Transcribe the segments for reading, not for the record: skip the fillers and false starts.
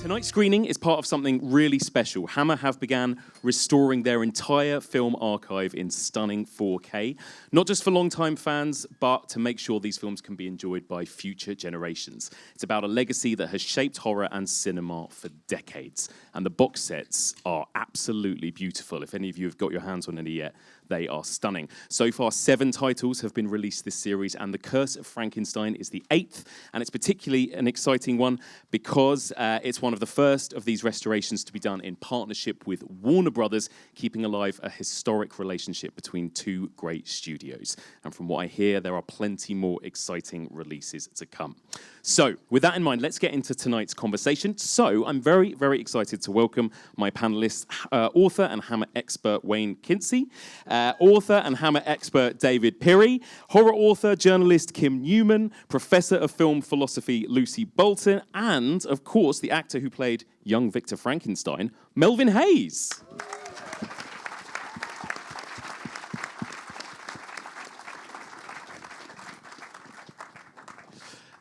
Tonight's screening is part of something really special. Hammer have began restoring their entire film archive in stunning 4K, not just for long-time fans, but to make sure these films can be enjoyed by future generations. It's about a legacy that has shaped horror and cinema for decades, and the box sets are absolutely beautiful. If any of you have got your hands on any yet, they are stunning. So far, 7 titles have been released this series, and The Curse of Frankenstein is the 8th, and it's particularly an exciting one because it's one of the first of these restorations to be done in partnership with Warner Brothers, keeping alive a historic relationship between 2 great studios. And from what I hear, there are plenty more exciting releases to come. So, with that in mind, let's get into tonight's conversation. So, I'm very, very excited to welcome my panelists, author and Hammer expert Wayne Kinsey, author and Hammer expert David Pirie, horror author, journalist Kim Newman, professor of film philosophy Lucy Bolton, and, of course, the actor who played young Victor Frankenstein, Melvyn Hayes.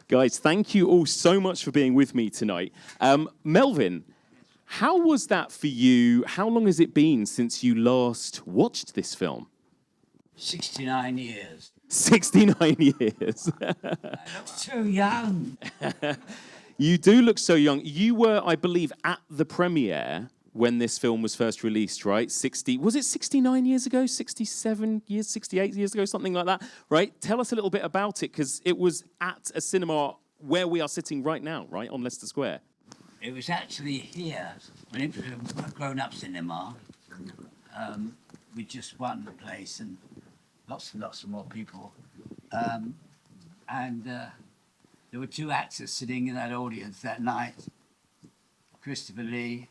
Guys, thank you all so much for being with me tonight. Melvyn, how was that for you? How long has it been since you last watched this film? 69 years. 69 years. I look so young. You do look so young. You were, I believe, at the premiere when this film was first released, right? Was it 69 years ago, 67 years, 68 years ago, something like that, right? Tell us a little bit about it, because it was at a cinema where we are sitting right now, right, on Leicester Square. It was actually here, when it was a grown-up cinema, with just one place and lots and lots of more people. There were 2 actors sitting in that audience that night, Christopher Lee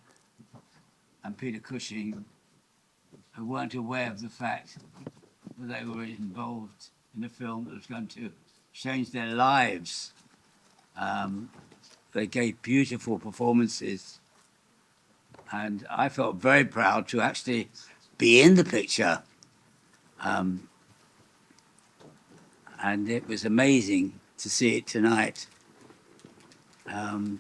and Peter Cushing, who weren't aware of the fact that they were involved in a film that was going to change their lives. They gave beautiful performances, and I felt very proud to actually be in the picture. And it was amazing to see it tonight. Can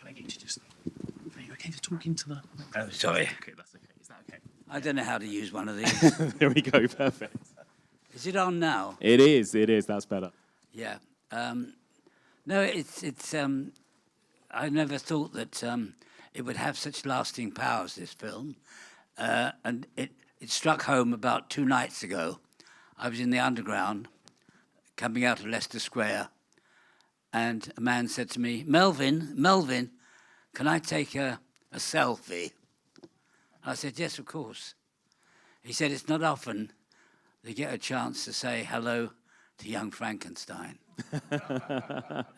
I get you to just... Are you okay to talk into the... Oh, sorry. Okay, that's okay. Is that okay? I don't know how to use one of these. There we go, perfect. Is it on now? It is, that's better. Yeah. No, it's. I never thought that it would have such lasting powers, this film. And it struck home about 2 nights ago. I was in the Underground, coming out of Leicester Square, and a man said to me, Melvyn, can I take a selfie? I said, yes, of course. He said, it's not often they get a chance to say hello to young Frankenstein.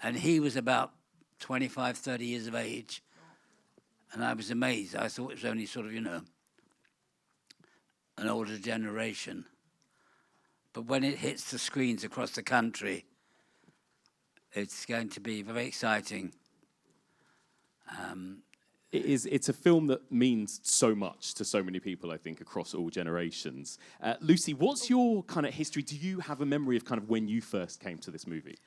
And he was about 25, 30 years of age, and I was amazed. I thought it was only sort of, an older generation. But when it hits the screens across the country, it's going to be very exciting. It's a film that means so much to so many people, I think, across all generations. Lucy, what's your kind of history? Do you have a memory of kind of when you first came to this movie?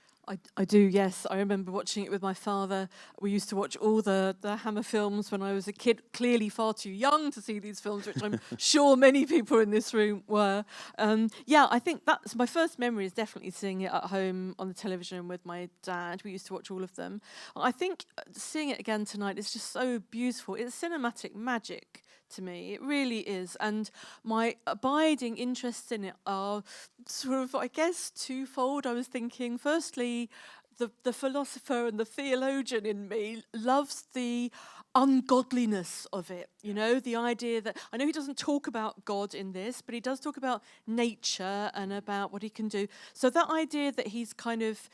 I do, yes. I remember watching it with my father. We used to watch all the Hammer films when I was a kid, clearly far too young to see these films, which I'm sure many people in this room were. I think that's my first memory is definitely seeing it at home on the television with my dad. We used to watch all of them. I think seeing it again tonight is just so beautiful. It's cinematic magic to me. It really is. And my abiding interests in it are sort of, I guess, twofold. I was thinking, firstly, the philosopher and the theologian in me loves the ungodliness of it, the idea that, I know he doesn't talk about God in this, but he does talk about nature and about what he can do. So that idea that he's kind of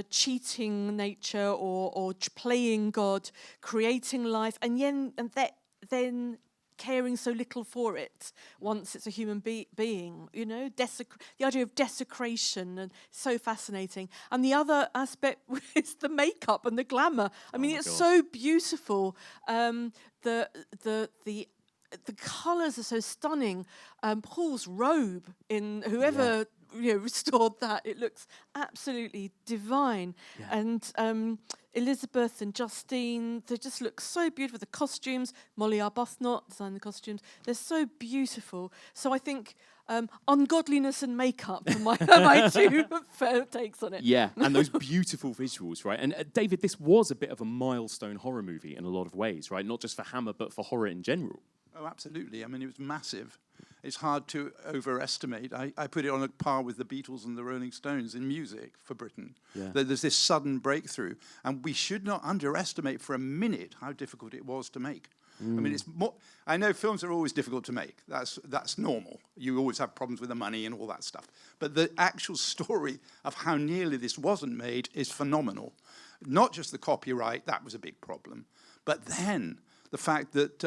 cheating nature or playing God, creating life, and then caring so little for it once it's a human being, the idea of desecration, and so fascinating. And the other aspect is the makeup and the glamour. I mean, it's so beautiful. The colours are so stunning. Paul's robe in whoever restored that. It looks absolutely divine. Yeah. And Elizabeth and Justine, they just look so beautiful. The costumes, Molly Arbuthnot designed the costumes. They're so beautiful. So I think ungodliness and makeup are my two takes on it. Yeah, and those beautiful visuals, right? And David, this was a bit of a milestone horror movie in a lot of ways, right? Not just for Hammer, but for horror in general. Oh, absolutely. I mean, it was massive. It's hard to overestimate. I put it on a par with the Beatles and the Rolling Stones in music for Britain. Yeah. There's this sudden breakthrough. And we should not underestimate for a minute how difficult it was to make. I mean, it's more. I know films are always difficult to make. That's normal. You always have problems with the money and all that stuff. But the actual story of how nearly this wasn't made is phenomenal. Not just the copyright, that was a big problem. But then the fact that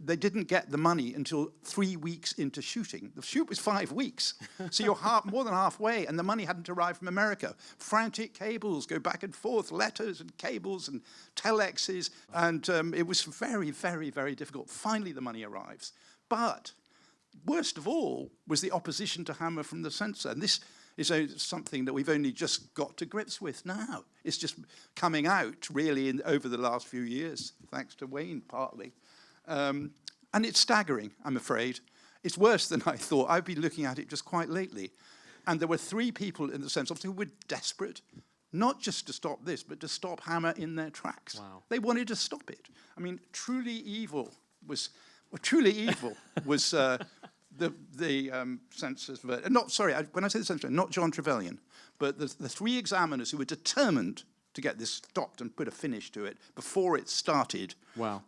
they didn't get the money until 3 weeks into shooting. The shoot was 5 weeks. So you're more than halfway, and the money hadn't arrived from America. Frantic cables go back and forth, letters and cables and telexes, and it was very, very, very difficult. Finally, the money arrives. But worst of all was the opposition to Hammer from the censor. And this is something that we've only just got to grips with now. It's just coming out, really, over the last few years, thanks to Wayne, partly. And it's staggering, I'm afraid. It's worse than I thought. I've been looking at it just quite lately. And there were 3 people in the censor who were desperate, not just to stop this, but to stop Hammer in their tracks. Wow. They wanted to stop it. I mean, truly evil was the censors, when I say the censor, not John Trevelyan, but the 3 examiners who were determined to get this stopped and put a finish to it before it started. Wow.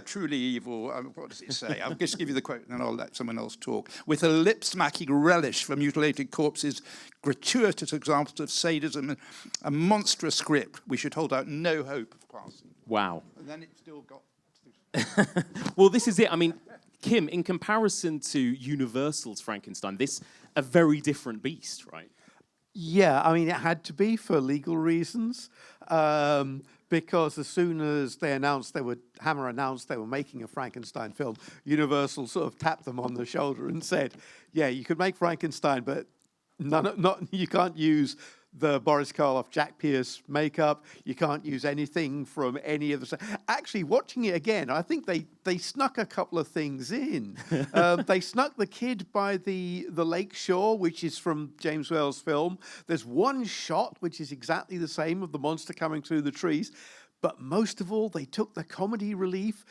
Truly evil. What does it say? I'll just give you the quote and then I'll let someone else talk. With a lip-smacking relish for mutilated corpses, gratuitous examples of sadism, and a monstrous script, we should hold out no hope of passing. Wow. And then it still got... Well, this is it. I mean, Kim, in comparison to Universal's Frankenstein, this a very different beast, right? Yeah, I mean, it had to be for legal reasons, because as soon as Hammer announced they were making a Frankenstein film, Universal sort of tapped them on the shoulder and said, yeah, you could make Frankenstein, but you can't use the Boris Karloff, Jack Pierce makeup. You can't use anything from any of the... Actually, watching it again, I think they snuck a couple of things in. They snuck the kid by the lake shore, which is from James Whale's film. There's one shot, which is exactly the same, of the monster coming through the trees. But most of all, they took the comedy relief,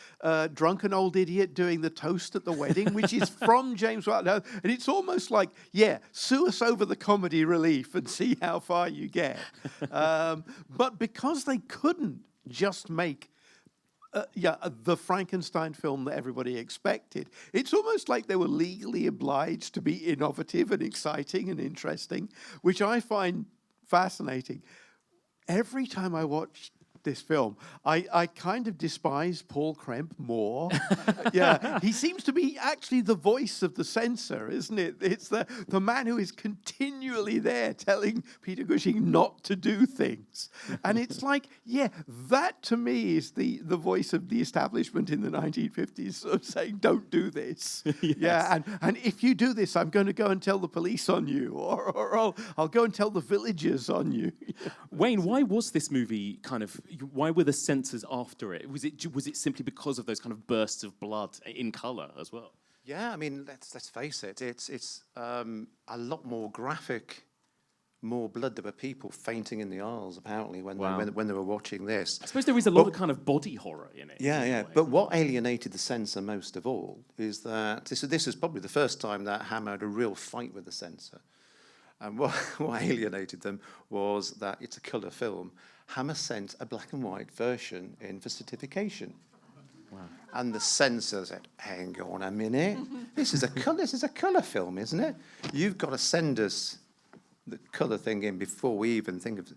drunken old idiot doing the toast at the wedding, which is from James Whale. And it's almost like, sue us over the comedy relief and see how far you get. But because they couldn't just make the Frankenstein film that everybody expected, it's almost like they were legally obliged to be innovative and exciting and interesting, which I find fascinating. Every time I watch this film, I kind of despise Paul Kremp more. He seems to be actually the voice of the censor, isn't it? It's the man who is continually there telling Peter Cushing not to do things. And it's like, that to me is the voice of the establishment in the 1950s, sort of saying, don't do this. Yes. Yeah, and if you do this, I'm going to go and tell the police on you, or I'll go and tell the villagers on you. Wayne, why was this movie why were the censors after it? Was it simply because of those kind of bursts of blood in colour as well? Yeah, I mean, let's face it. It's a lot more graphic, more blood. There were people fainting in the aisles apparently when they were watching this. I suppose there is a lot of kind of body horror in it. Yeah. But what alienated the censor most of all is that this is probably the first time that Hammer had a real fight with the censor. And what alienated them was that it's a colour film. Hammer sent a black and white version in for certification. Wow. And the censor said, hang on a minute, this is a colour film, isn't it? You've got to send us the colour thing in before we even think of it.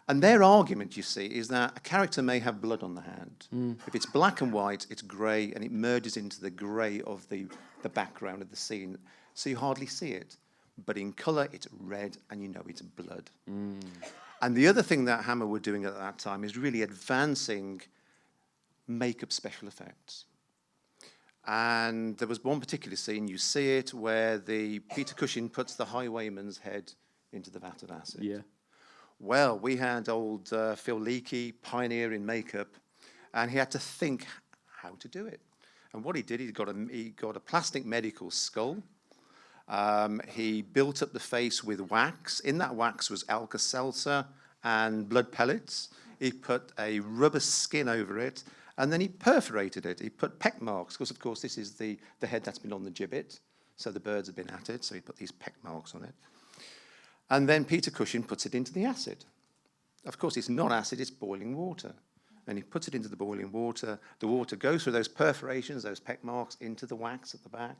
And their argument, you see, is that a character may have blood on the hand. If it's black and white, it's grey, and it merges into the grey of the background of the scene, so you hardly see it. But in colour, it's red, and you know it's blood. And the other thing that Hammer were doing at that time is really advancing makeup special effects. And there was one particular scene, you see it, where Peter Cushing puts the highwayman's head into the vat of acid. Yeah. Well, we had old Phil Leakey, pioneer in makeup, and he had to think how to do it. And what he did, he got a plastic medical skull. He built up the face with wax. In that wax was Alka-Seltzer and blood pellets. He put a rubber skin over it, and then he perforated it. He put peck marks, because, of course, this is the head that's been on the gibbet, so the birds have been at it, so he put these peck marks on it. And then Peter Cushing puts it into the acid. Of course, it's not acid, it's boiling water. And he puts it into the boiling water. The water goes through those perforations, those peck marks, into the wax at the back.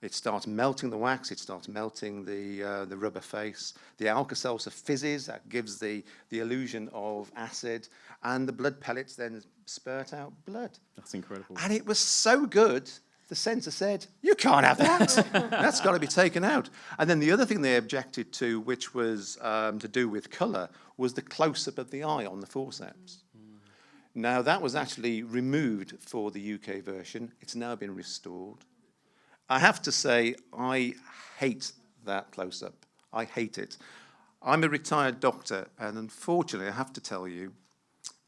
It starts melting the wax. It starts melting the rubber face. The Alka-Seltzer fizzes. That gives the illusion of acid. And the blood pellets then spurt out blood. That's incredible. And it was so good, the censor said, you can't have that. That's got to be taken out. And then the other thing they objected to, which was to do with colour, was the close-up of the eye on the forceps. Now, that was actually removed for the UK version. It's now been restored. I have to say, I hate that close-up. I hate it. I'm a retired doctor, and unfortunately, I have to tell you,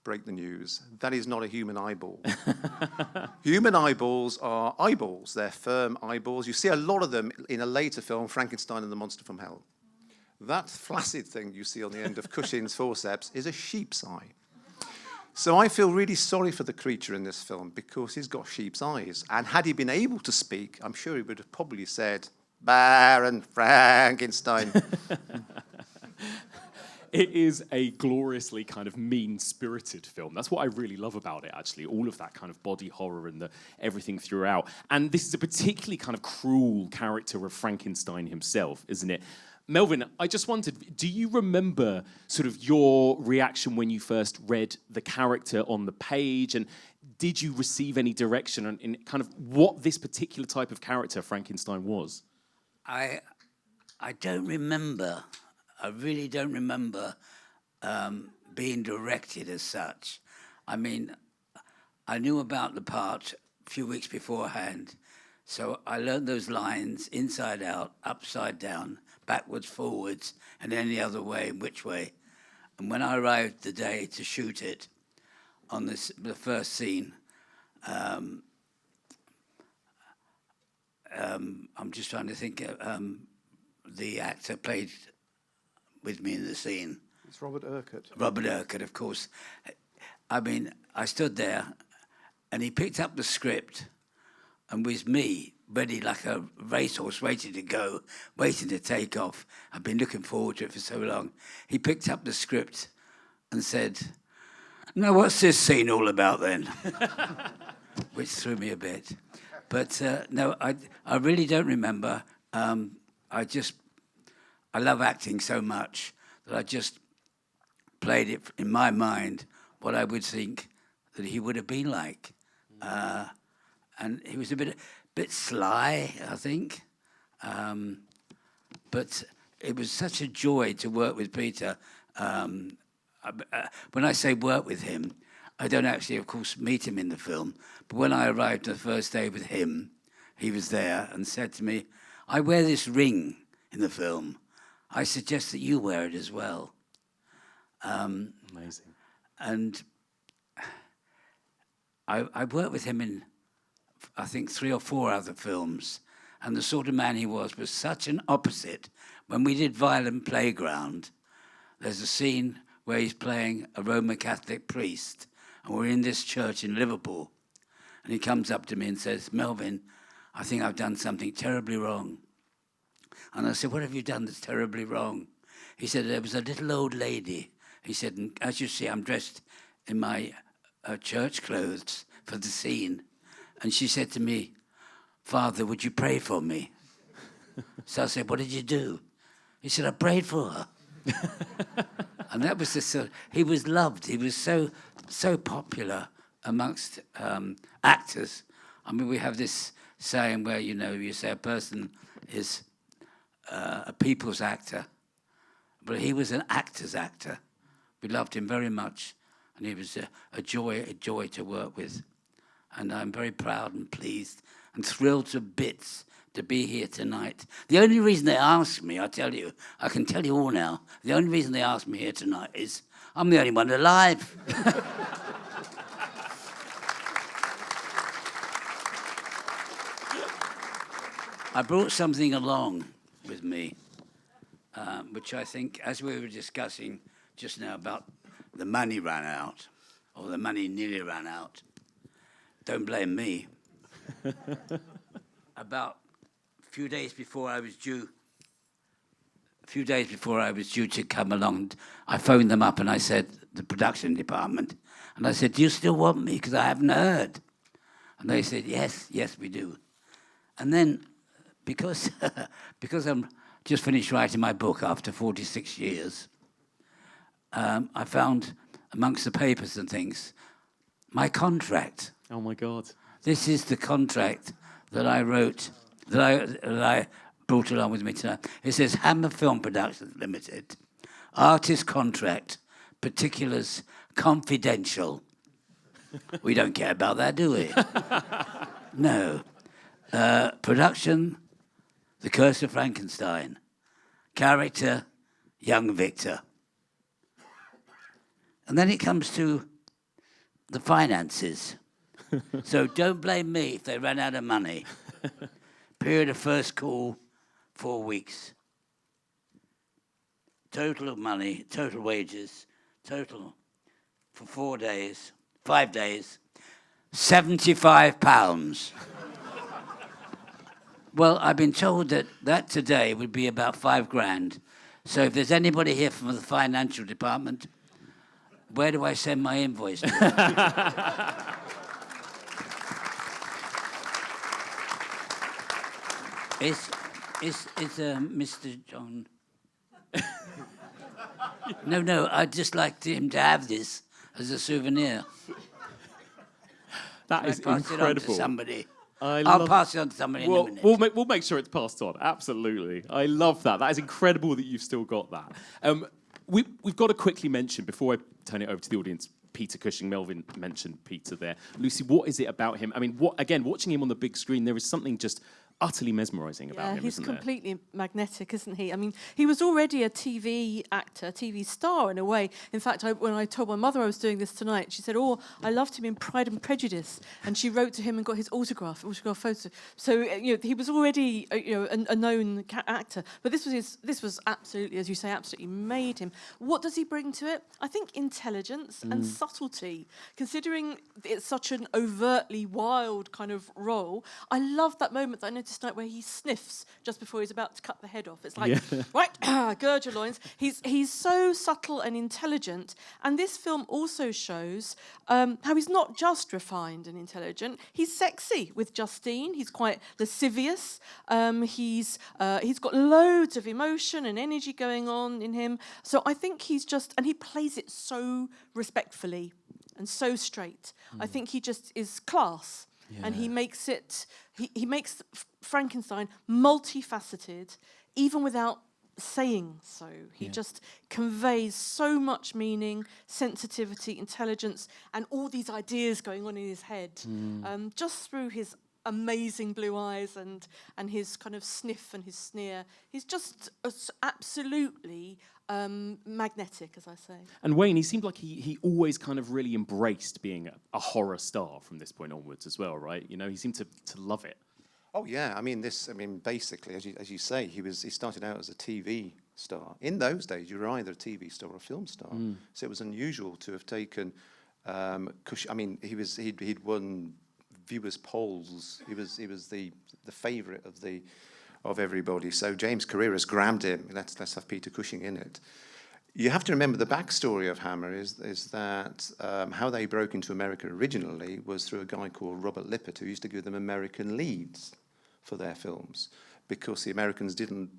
break the news, that is not a human eyeball. Human eyeballs are eyeballs. They're firm eyeballs. You see a lot of them in a later film, Frankenstein and the Monster from Hell. That flaccid thing you see on the end of Cushing's forceps is a sheep's eye. So I feel really sorry for the creature in this film because he's got sheep's eyes. And had he been able to speak, I'm sure he would have probably said, Baron Frankenstein. It is a gloriously kind of mean-spirited film. That's what I really love about it, actually. All of that kind of body horror and everything throughout. And this is a particularly kind of cruel character of Frankenstein himself, isn't it? Melvyn, I just wondered, do you remember sort of your reaction when you first read the character on the page? And did you receive any direction in kind of what this particular type of character Frankenstein was? I don't remember. I really don't remember being directed as such. I mean, I knew about the part a few weeks beforehand, so I learned those lines inside out, upside down, backwards, forwards, and any other way, which way. And when I arrived the day to shoot it on the first scene, I'm just trying to think, the actor played with me in the scene. It's Robert Urquhart. Robert Urquhart, of course. I mean, I stood there, and he picked up the script, and with me, ready like a racehorse, waiting to go, waiting to take off. I've been looking forward to it for so long. He picked up the script and said, "Now, what's this scene all about then?" Which threw me a bit. But no, I really don't remember. I love acting so much that I just played it in my mind what I would think that he would have been like. And he was a bit sly, I think. But it was such a joy to work with Peter. When I say work with him, I don't actually, of course, meet him in the film. But when I arrived the first day with him, he was there and said to me, "I wear this ring in the film. I suggest that you wear it as well." Amazing. And I worked with him in, I think, 3 or 4 other films. And the sort of man he was such an opposite. When we did Violent Playground, there's a scene where he's playing a Roman Catholic priest. And we're in this church in Liverpool. And he comes up to me and says, "Melvyn, I think I've done something terribly wrong." And I said, "What have you done that's terribly wrong?" He said, "There was a little old lady." He said, "And as you see, I'm dressed in my church clothes for the scene." And she said to me, "Father, would you pray for me?" So I said, "What did you do?" He said, "I prayed for her." And that was he was loved. He was so popular amongst actors. I mean, we have this saying where, you say a person is a people's actor, but he was an actor's actor. We loved him very much, and he was a joy to work with. and I'm very proud and pleased and thrilled to bits to be here tonight. The only reason they asked me, I can tell you all now, the only reason they asked me here tonight is I'm the only one alive. I brought something along with me, which I think, as we were discussing just now about the money ran out, or the money nearly ran out, don't blame me. About a few days before I was due to come along, I phoned them up and I said, the production department, and I said, do you still want me? Because I haven't heard. And they said, yes, we do. And then, because I'm just finished writing my book after 46 years, I found amongst the papers and things my contract. Oh my God! This is the contract that I wrote, that I brought along with me tonight. It says Hammer Film Productions Limited, artist contract, particulars confidential. We don't care about that, do we? No. Production, The Curse of Frankenstein. Character, young Victor. And then it comes to the finances. So don't blame me if they ran out of money. Period of first call, 4 weeks. Total of money, total wages, total for 5 days, £75. Well, I've been told that today would be about £5,000. So if there's anybody here from the financial department, where do I send my invoice to? Is Mr. John? No, I'd just like him to have this as a souvenir. That is pass incredible. It on to somebody. I'll I'll pass it on to somebody in a minute. We'll make sure it's passed on. Absolutely. I love that. That is incredible that you've still got that. We've got to quickly mention, before I turn it over to the audience, Peter Cushing. Melvyn mentioned Peter there. Lucy, what is it about him? I mean, watching him on the big screen, there is something just utterly mesmerising about him, he's isn't there? completely magnetic, isn't he? I mean, he was already a TV actor, TV star in a way. In fact, when I told my mother I was doing this tonight, she said, "Oh, I loved him in Pride and Prejudice," and she wrote to him and got his autograph photo. So he was already a known actor, but this was absolutely, as you say, absolutely made him. What does he bring to it? I think intelligence and subtlety. Considering it's such an overtly wild kind of role, I love that moment that I noticed tonight where he sniffs just before he's about to cut the head off. It's like, right, gird your loins. He's so subtle and intelligent. And this film also shows how he's not just refined and intelligent. He's sexy with Justine. He's quite lascivious. He's got loads of emotion and energy going on in him. So I think and he plays it so respectfully and so straight. I think he just is class. Yeah. And he makes Frankenstein multifaceted, even without saying so. He just conveys so much meaning, sensitivity, intelligence, and all these ideas going on in his head, just through his amazing blue eyes and his kind of sniff and his sneer. He's just absolutely magnetic, as I say. And Wayne, he seemed like he always kind of really embraced being a horror star from this point onwards as well, right? He seemed to love it. Oh yeah, basically, as you say, he started out as a TV star. In those days, you were either a TV star or a film star. So it was unusual to have taken Cushing. He'd won viewers' polls. He was the favourite of everybody. So James Carreras grabbed him. Let's have Peter Cushing in it. You have to remember the backstory of Hammer is that how they broke into America originally was through a guy called Robert Lippert, who used to give them American leads for their films, because the Americans didn't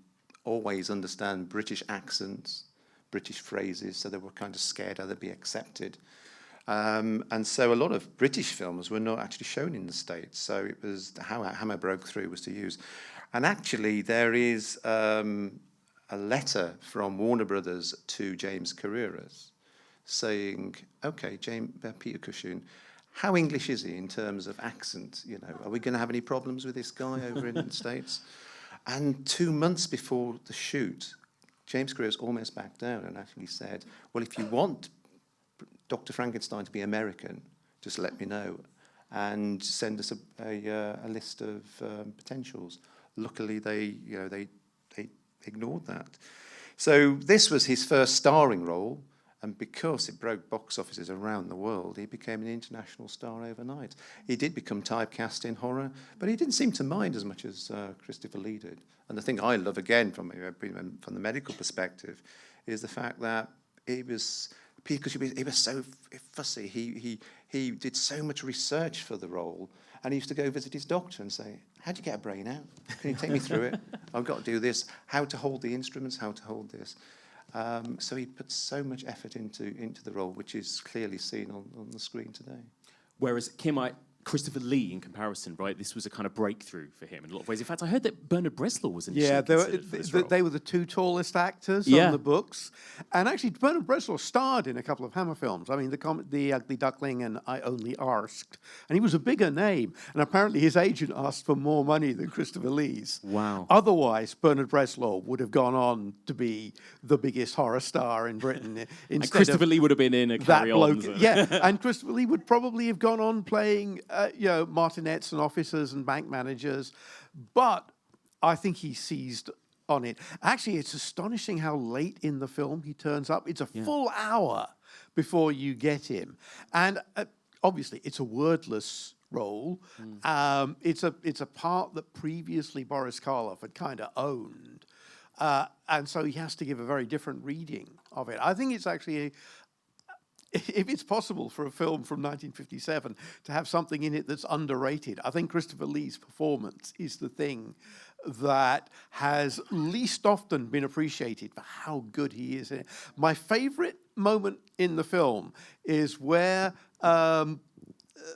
always understand British accents, British phrases, so they were kind of scared how they'd be accepted. And so a lot of British films were not actually shown in the States. So it was how Hammer broke through was to use. And actually there is a letter from Warner Brothers to James Carreras saying, okay, Peter Cushing, how English is he in terms of accent? You know, are we going to have any problems with this guy over in the States? And 2 months before the shoot, James Greer's almost backed down and actually said, well, if you want Dr. Frankenstein to be American, just let me know and send us a list of potentials. Luckily, they ignored that. So this was his first starring role, and because it broke box offices around the world, he became an international star overnight. He did become typecast in horror, but he didn't seem to mind as much as Christopher Lee did. And the thing I love, again, from the medical perspective, is the fact that he was so fussy. He did so much research for the role, and he used to go visit his doctor and say, how do you get a brain out? Can you take me through it? I've got to do this. How to hold the instruments, how to hold this. So he put so much effort into the role, which is clearly seen on the screen today. Whereas Christopher Lee, in comparison, right, this was a kind of breakthrough for him in a lot of ways. In fact, I heard that Bernard Bresslaw was initially considered for this role. They were the two tallest actors on the books. And actually, Bernard Bresslaw starred in a couple of Hammer films. I mean, The Ugly Duckling and I Only Asked. And he was a bigger name. And apparently his agent asked for more money than Christopher Lee's. Wow. Otherwise, Bernard Bresslaw would have gone on to be the biggest horror star in Britain. And Christopher Lee would have been in a Carry On. Yeah, and Christopher Lee would probably have gone on playing martinets and officers and bank managers, but I think he seized on it. Actually, it's astonishing how late in the film he turns up. It's a full hour before you get him, and obviously it's a wordless role. It's a part that previously Boris Karloff had kind of owned, and so he has to give a very different reading of it. I think it's actually if it's possible for a film from 1957 to have something in it that's underrated, I think Christopher Lee's performance is the thing that has least often been appreciated for how good he is in it. My favorite moment in the film is where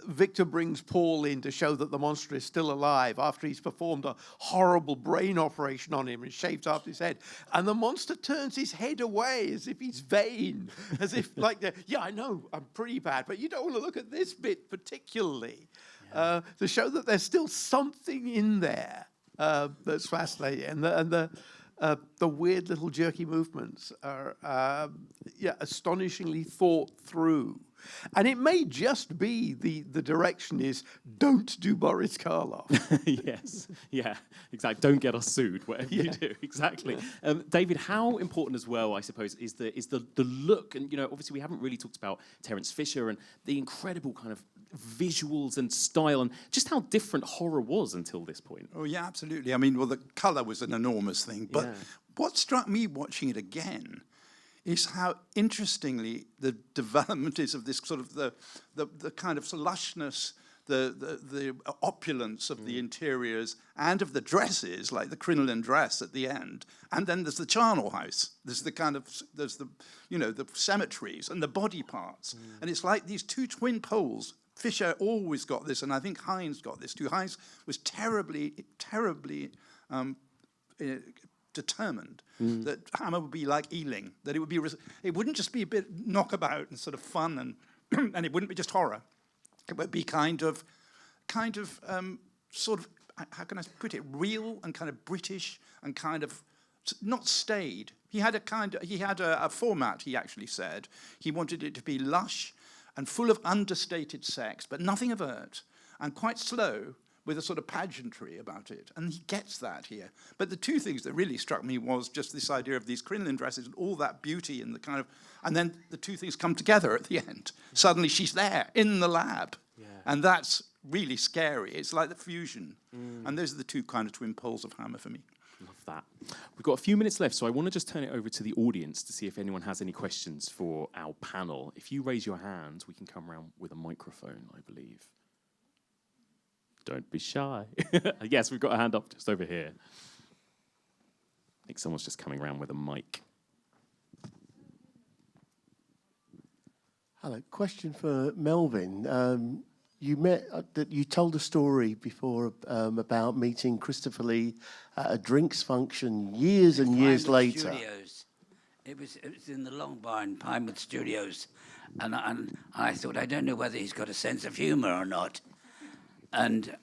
Victor brings Paul in to show that the monster is still alive after he's performed a horrible brain operation on him and shaved off his head. And the monster turns his head away as if he's vain, as if I know, I'm pretty bad, but you don't want to look at this bit particularly, to show that there's still something in there that's fascinating. And the weird little jerky movements are astonishingly thought through. And it may just be the direction is don't do Boris Karloff. Yes, yeah, exactly. Don't get us sued, whatever you do. Exactly. David, how important as well, I suppose, is the look? And obviously we haven't really talked about Terence Fisher and the incredible kind of visuals and style and just how different horror was until this point. Oh yeah, absolutely. I mean, well, the colour was an enormous thing, but what struck me watching it again is how interestingly the development is of this sort of the kind of lushness, the opulence of the interiors and of the dresses, like the crinoline dress at the end, and then there's the charnel house. There's the cemeteries and the body parts, and it's like these two twin poles. Fisher always got this, and I think Hines got this too. Hines was terribly determined that Hammer would be like Ealing, that it wouldn't just be a bit knockabout and sort of fun, and and it wouldn't be just horror. It would be kind of sort of, how can I put it, real and kind of British and kind of not staid. He had a format. He actually said he wanted it to be lush and full of understated sex, but nothing overt, and quite slow, with a sort of pageantry about it. And he gets that here. But the two things that really struck me was just this idea of these crinoline dresses and all that beauty and the kind of, and then the two things come together at the end. Suddenly she's there in the lab. Yeah. And that's really scary. It's like the fusion. And those are the two kind of twin poles of Hammer for me. Love that. We've got a few minutes left, so I want to just turn it over to the audience to see if anyone has any questions for our panel. If you raise your hand, we can come around with a microphone, I believe. Don't be shy. Yes, we've got a hand up just over here. I think someone's just coming around with a mic. Hello. Question for Melvyn. You told a story before about meeting Christopher Lee at a drinks function years and years later. Studios. It was in the Long Bar in Pinewood Studios, And I thought, I don't know whether he's got a sense of humour or not. And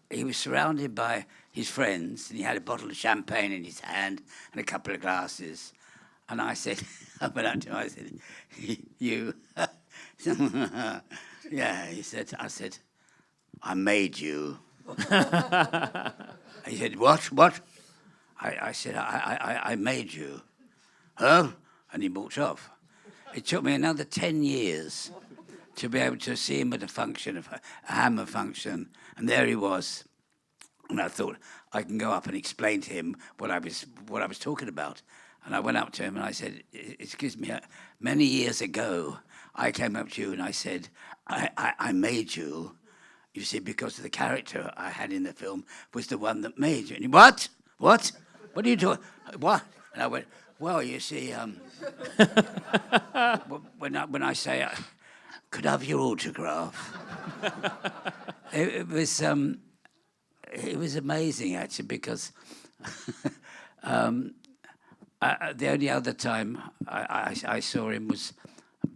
he was surrounded by his friends, and he had a bottle of champagne in his hand and a couple of glasses. And I said, I went up to him, I said, you? Yeah, I said, I made you. He said, what? I said, I made you. Huh? And he walked off. It took me another 10 years to be able to see him at a hammer function. And there he was. And I thought, I can go up and explain to him what I was talking about. And I went up to him and I said, excuse me, many years ago, I came up to you and I said, I made you. You see, because the character I had in the film was the one that made you. And he, what? What are you doing? What? And I went, well, you see, when I say, could I have your autograph? It was amazing, actually, because the only other time I saw him was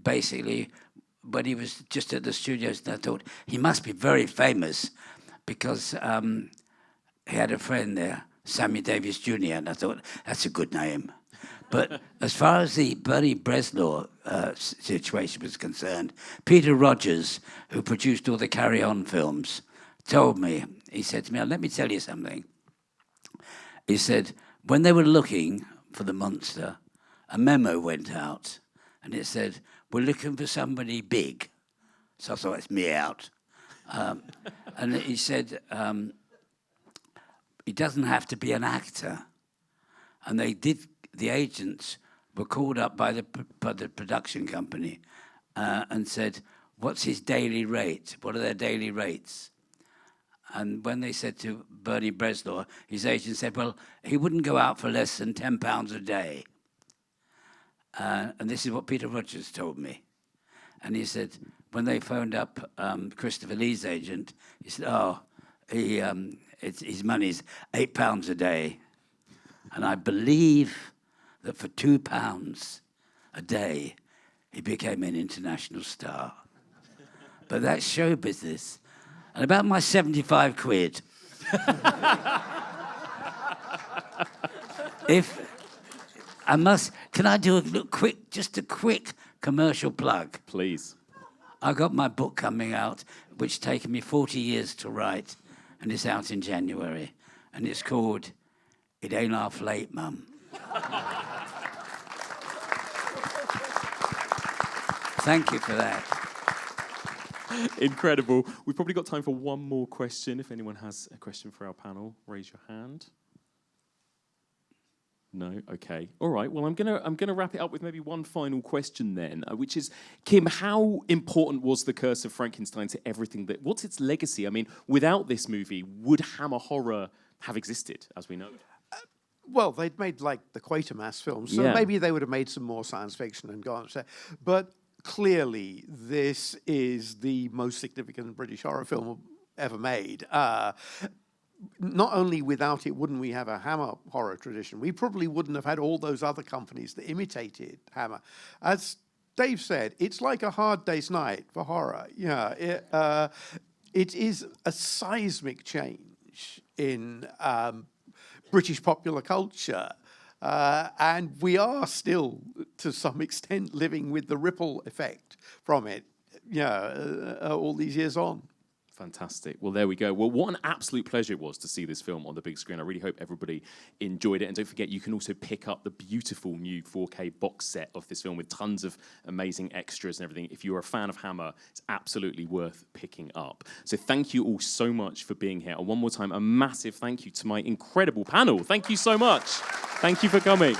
basically when he was just at the studios, and I thought, he must be very famous, because he had a friend there, Sammy Davis Jr., and I thought, that's a good name. But as far as the Bernie Breslau situation was concerned, Peter Rogers, who produced all the Carry On films, told me, he said to me, let me tell you something. He said, when they were looking for the monster, a memo went out, and it said, we're looking for somebody big. So I thought, it's me out. And he said, he doesn't have to be an actor. And the agents were called up by the production company and said, what's his daily rate? What are their daily rates? And when they said to Bernie Breslau, his agent said, well, he wouldn't go out for less than £10 a day. And this is what Peter Rogers told me. And he said, when they phoned up Christopher Lee's agent, he said, his money's £8 a day. And I believe that for £2 a day, he became an international star. But that's show business. And about my 75 quid, can I do just a quick commercial plug? Please. I got my book coming out, which taken me 40 years to write, and it's out in January. And it's called It Ain't Half Late, Mum. Thank you for that. Incredible. We've probably got time for one more question. If anyone has a question for our panel, raise your hand. No? Okay. All right. Well, I'm gonna wrap it up with maybe one final question then, which is, Kim, how important was The Curse of Frankenstein to everything what's its legacy? I mean, without this movie, would Hammer horror have existed as we know it? Well, they'd made like the Quatermass films, so maybe they would have made some more science fiction and gone. But clearly, this is the most significant British horror film ever made. Not only without it wouldn't we have a Hammer horror tradition, we probably wouldn't have had all those other companies that imitated Hammer. As Dave said, it's like a Hard Day's Night for horror. Yeah, it is a seismic change in British popular culture. And we are still, to some extent, living with the ripple effect from it, all these years on. Fantastic. Well, there we go. Well, what an absolute pleasure it was to see this film on the big screen. I really hope everybody enjoyed it. And don't forget, you can also pick up the beautiful new 4K box set of this film with tons of amazing extras and everything. If you're a fan of Hammer, it's absolutely worth picking up. So thank you all so much for being here. And one more time, a massive thank you to my incredible panel. Thank you so much. Thank you for coming.